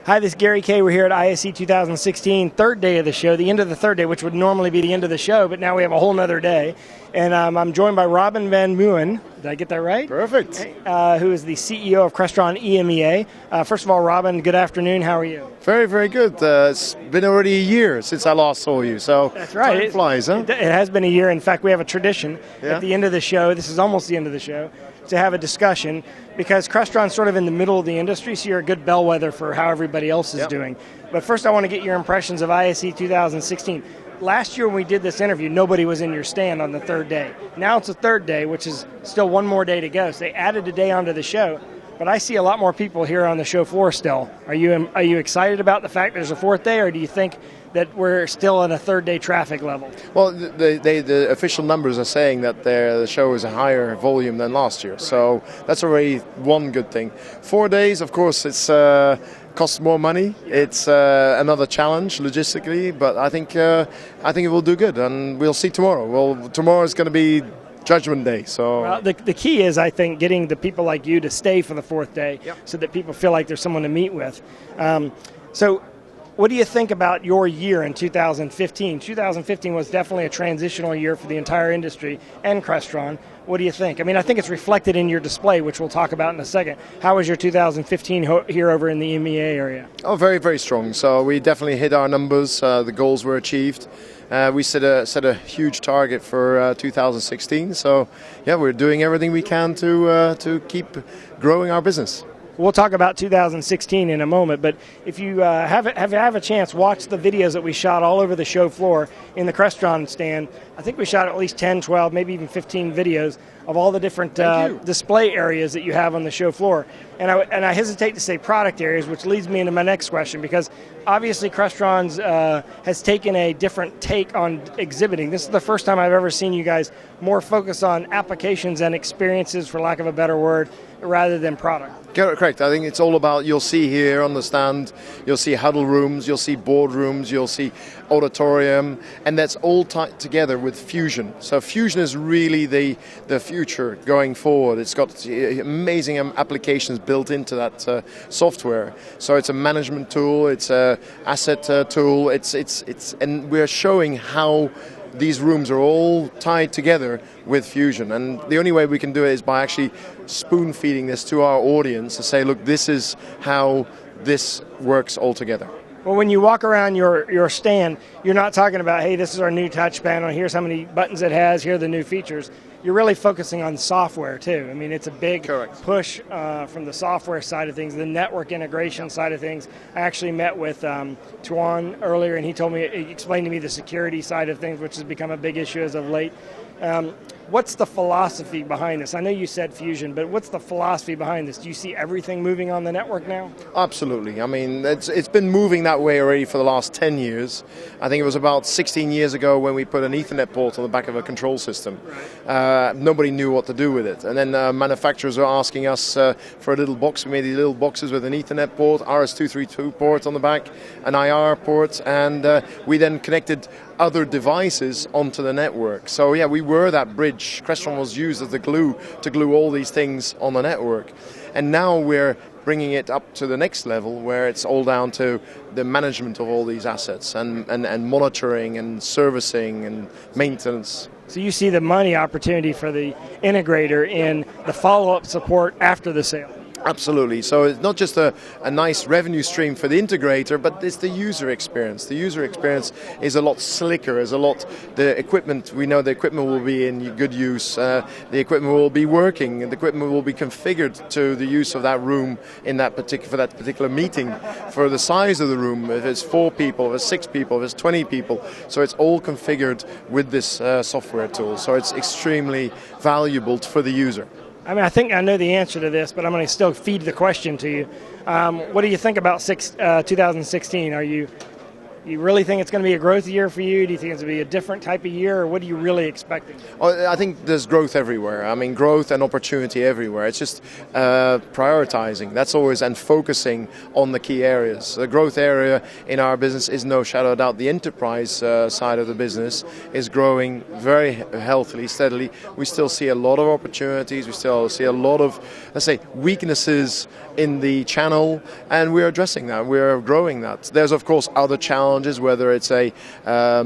Hi, this is Gary Kayye. We're here at ISE 2016, third day of the show, the end of the third day, which would normally be the end of the show, but now we have a whole nother day. And I'm joined by Robin van Meeuwen. Did I get that right? Perfect. Who is the CEO of Crestron EMEA. First of all, Robin, good afternoon. How are you? Very, very good. It's been already a year since I last saw you, so that's right. Time flies, huh? It has been a year. In fact, we have a tradition at the end of the show. This is almost the end of the show, to have a discussion, because Crestron's sort of in the middle of the industry, so you're a good bellwether for how everybody else is doing. But first I want to get your impressions of ISE 2016. Last year when we did this interview, nobody was in your stand on the third day. Now it's the third day, which is still one more day to go. So they added a day onto the show, but I see a lot more people here on the show floor still. Are you excited about the fact there's a fourth day, or do you think that we're still in a third day traffic level? Well, the official numbers are saying that the show is a higher volume than last year, so that's already one good thing. 4 days, of course, it's costs more money. It's another challenge logistically, but I think it will do good, and we'll see tomorrow. Well, tomorrow is going to be Judgment Day. So well, the key is, I think, getting the people like you to stay for the fourth day, so that people feel like there's someone to meet with. So what do you think about your year in 2015? 2015 was definitely a transitional year for the entire industry and Crestron. What do you think? I mean, I think it's reflected in your display, which we'll talk about in a second. How was your 2015 here over in the EMEA area? Oh, very, very strong. So we definitely hit our numbers. The goals were achieved. We set a huge target for 2016. So, yeah, we're doing everything we can to keep growing our business. We'll talk about 2016 in a moment, but if you have a chance, watch the videos that we shot all over the show floor in the Crestron stand. I think we shot at least 10, 12, maybe even 15 videos of all the different display areas that you have on the show floor. And I hesitate to say product areas, which leads me into my next question, because obviously Crestron's has taken a different take on exhibiting. This is the first time I've ever seen you guys more focus on applications and experiences, for lack of a better word, rather than product. Correct. I think it's all about, you'll see here on the stand, you'll see huddle rooms, you'll see boardrooms, you'll see auditorium, and that's all tied together with Fusion. So Fusion is really the future going forward. It's got amazing applications built into that software. So it's a management tool, it's a asset tool, and we're showing how these rooms are all tied together with Fusion, and the only way we can do it is by actually spoon feeding this to our audience to say, look, this is how this works all together. Well, when you walk around your stand, you're not talking about, hey, this is our new touch panel, here's how many buttons it has, here are the new features. You're really focusing on software too. I mean, it's a big push from the software side of things, the network integration side of things. I actually met with Tuan earlier, and he explained to me the security side of things, which has become a big issue as of late. What's the philosophy behind this? I know you said Fusion, but what's the philosophy behind this? Do you see everything moving on the network now? Absolutely. I mean, it's been moving that way already for the last 10 years. I think it was about 16 years ago when we put an Ethernet port on the back of a control system. Nobody knew what to do with it. And then manufacturers were asking us for a little box. We made these little boxes with an Ethernet port, RS-232 port on the back, an IR port, and we then connected other devices onto the network. So yeah, we were that bridge. Crestron was used as the glue to glue all these things on the network. And now we're bringing it up to the next level, where it's all down to the management of all these assets and monitoring and servicing and maintenance. So you see the money opportunity for the integrator in the follow-up support after the sale? Absolutely. So it's not just a nice revenue stream for the integrator, but it's the user experience. The user experience is a lot slicker, the equipment, we know the equipment will be in good use, the equipment will be working, and the equipment will be configured to the use of that room in that for that particular meeting, for the size of the room, if it's 4 people, if it's 6 people, if it's 20 people. So it's all configured with this software tool. So it's extremely valuable for the user. I mean, I think I know the answer to this, but I'm going to still feed the question to you. What do you think about 2016? Are you You really think it's going to be a growth year for you? Do you think it's going to be a different type of year, or what are you really expecting? Oh, I think there's growth everywhere. I mean, growth and opportunity everywhere. It's just prioritizing. That's always, and focusing on the key areas. The growth area in our business is no shadow of doubt. The enterprise side of the business is growing very healthily, steadily. We still see a lot of opportunities. We still see a lot of, let's say, weaknesses in the channel, and we're addressing that. We're growing that. There's, of course, other challenges, whether it's a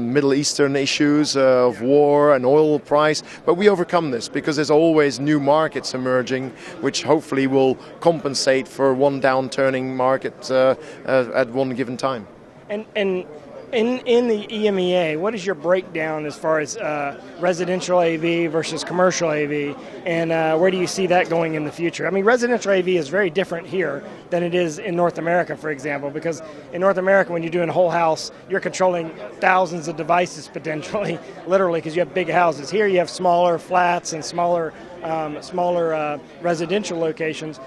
Middle Eastern issues of war and oil price, but we overcome this because there's always new markets emerging, which hopefully will compensate for one downturning market at one given time. And in the EMEA, what is your breakdown as far as residential AV versus commercial AV, and where do you see that going in the future? I mean, residential AV is very different here than it is in North America, for example, because in North America, when you're doing a whole house, you're controlling thousands of devices potentially, literally, because you have big houses. Here you have smaller flats and smaller residential locations.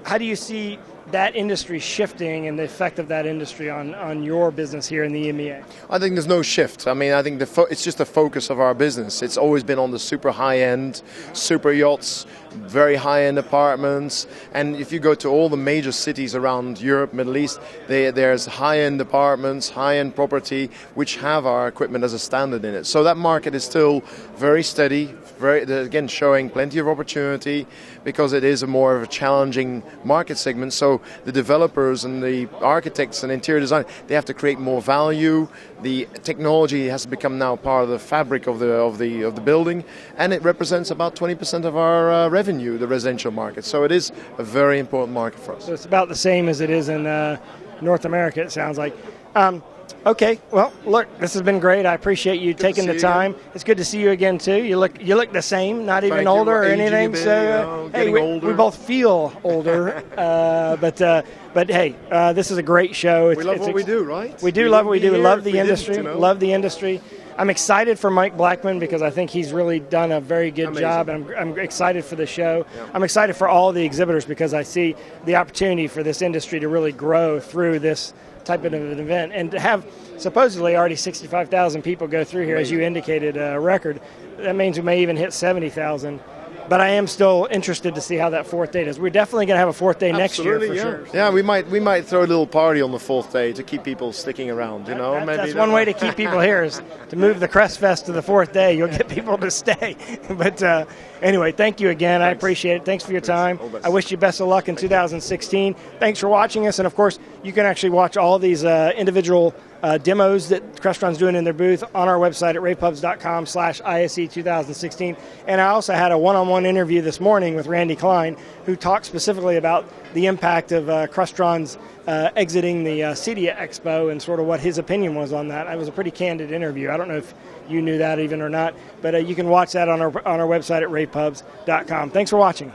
How do you see that industry shifting and the effect of that industry on your business here in the EMEA? I think there's no shift. I mean, I think it's just the focus of our business. It's always been on the super high-end, super yachts, very high-end apartments. And if you go to all the major cities around Europe, Middle East, there's high-end apartments, high-end property, which have our equipment as a standard in it. So that market is still very steady, again, showing plenty of opportunity because it is a more of a challenging market segment. So the developers and the architects and interior design, they have to create more value. The technology has become now part of the fabric of the building, and it represents about 20% of our revenue, the residential market. So it is a very important market for us. So it's about the same as it is in North America, it sounds like. Okay, well, look, this has been great. I appreciate you taking the time. It's good to see you again too. You look the same, not even older or anything. So, hey, we both feel older, but hey, this is a great show. We love what we do, right? We do love what we do. We love the industry. Love the industry. I'm excited for Mike Blackman because I think he's really done a very good job, and I'm excited for the show. Yeah. I'm excited for all the exhibitors because I see the opportunity for this industry to really grow through this type of an event, and to have supposedly already 65,000 people go through here, as you indicated, a record. That means we may even hit 70,000. But I am still interested to see how that fourth day does. We're definitely going to have a fourth day next year for sure. Yeah, we might throw a little party on the fourth day to keep people sticking around. You know, that's one way to keep people here is to move the Crest Fest to the fourth day. You'll get people to stay. But anyway, thank you again. Thanks. I appreciate it. Thanks for your time. I wish you best of luck in 2016. Thanks for watching us, and of course, you can actually watch all these individual demos that Crestron's doing in their booth on our website at ravepubs.com/ISE 2016. And I also had a one-on-one interview this morning with Randy Klein, who talked specifically about the impact of Crestron's exiting the CEDIA Expo and sort of what his opinion was on that. It was a pretty candid interview. I don't know if you knew that even or not, but you can watch that on our website at ravepubs.com. Thanks for watching.